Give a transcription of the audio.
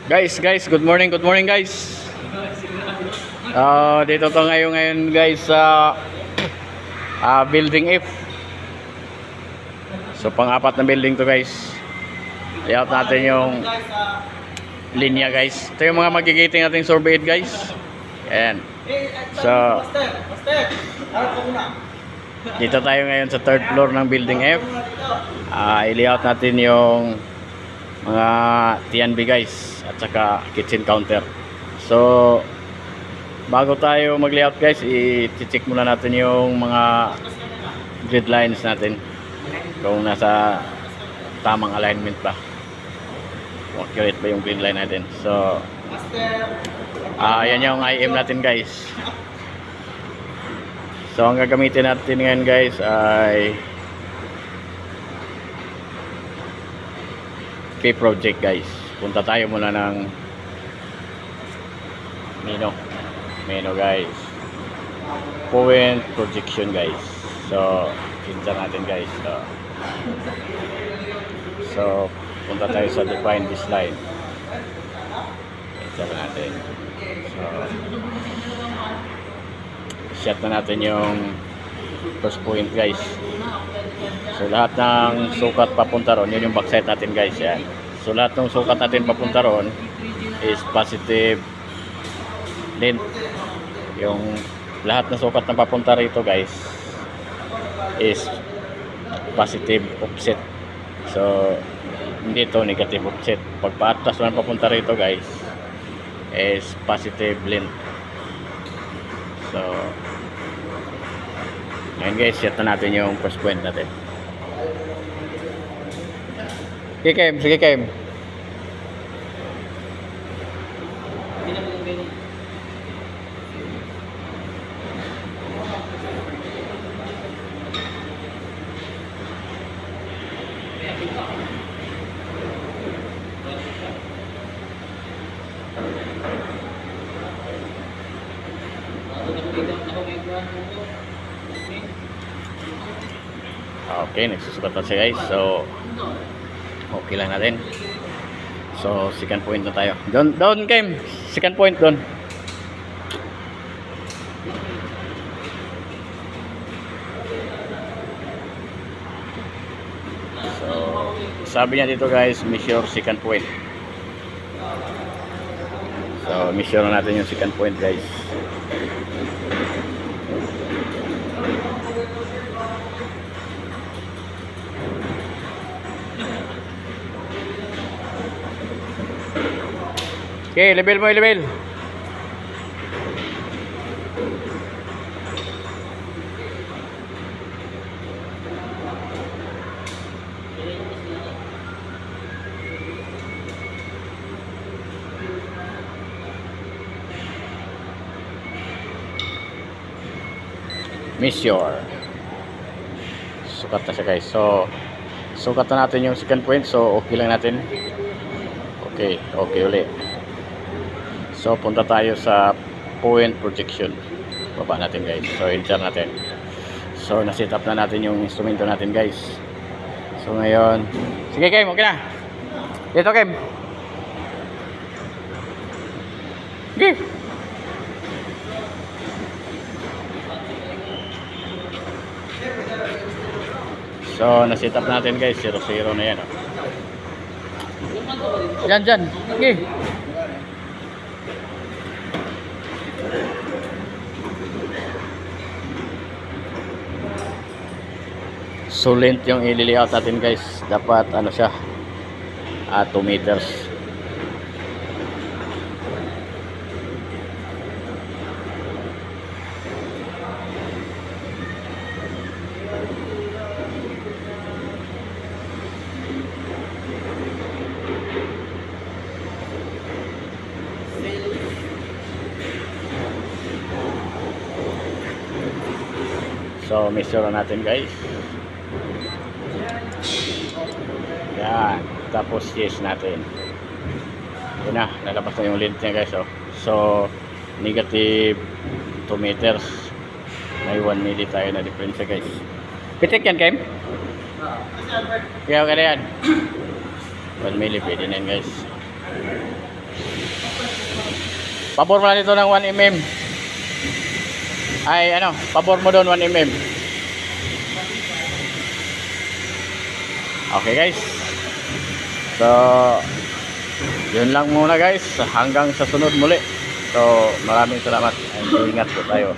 Guys, good morning guys. Dito to ngayon guys sa building F. So pang-apat na building to guys. Layout natin yung linya guys. Ito yung mga magigiting nating survey guys. Ayan. So dito tayo ngayon sa third floor ng building F. I-layout natin yung mga TNB guys at saka kitchen counter. So bago tayo mag-layout guys, i-check muna natin yung mga grid lines natin kung nasa tamang alignment ba, accurate ba yung grid line natin. So ayan yung IM natin guys. So ang gagamitin natin ngayon guys ay project guys. Punta tayo muna ng menu guys, point projection guys. So enter natin guys. So punta tayo sa define this line, enter natin. So set na natin yung first point guys. So lahat ng sukat papunta ron, yun yung backside natin guys. Yan. So lahat ng sukat natin papunta ron is positive length. Yung lahat ng sukat na papunta rito guys is positive offset. So hindi ito negative offset. Pag paatas naman papunta rito guys is positive length. So ngayon guys, set na natin yung first point natin. Sige Kim. Okay, nagsusukat na siya guys. So okay lang natin. So second point na tayo. Down Kim. Second point doon. So sabi niya dito guys, measure second point. So measure natin yung second point guys. Okay, level mo, level. Measure. Sukat na siya guys. So sukat na natin yung second point. So okay lang natin. Okay ulit. So punta tayo sa point projection. Baba natin guys. So enter natin. So na-set up na natin yung instrumento natin guys. So ngayon, sige Kim, okay na. Dito Kim. Sige. So na-set up natin guys. 0-0 na yan. Dyan. Sige. So length yung i-layout natin guys, dapat ano siya 2 meters. So measure natin guys. Yan. Tapos yes natin. Yun na. Lalabas na yung length niya guys. So negative 2 meters. May 1 milli tayo na difference guys. Pitik yan Kim? Kaya ka na yan. 1 milli pwede na yan guys. Pabor mo lang dito ng 1 mm. Ay, ano, pabor mo doon 1 mm. Okay guys. So, yun lang muna guys. Hanggang sa sunod muli. So, maraming salamat. And ingat po tayo.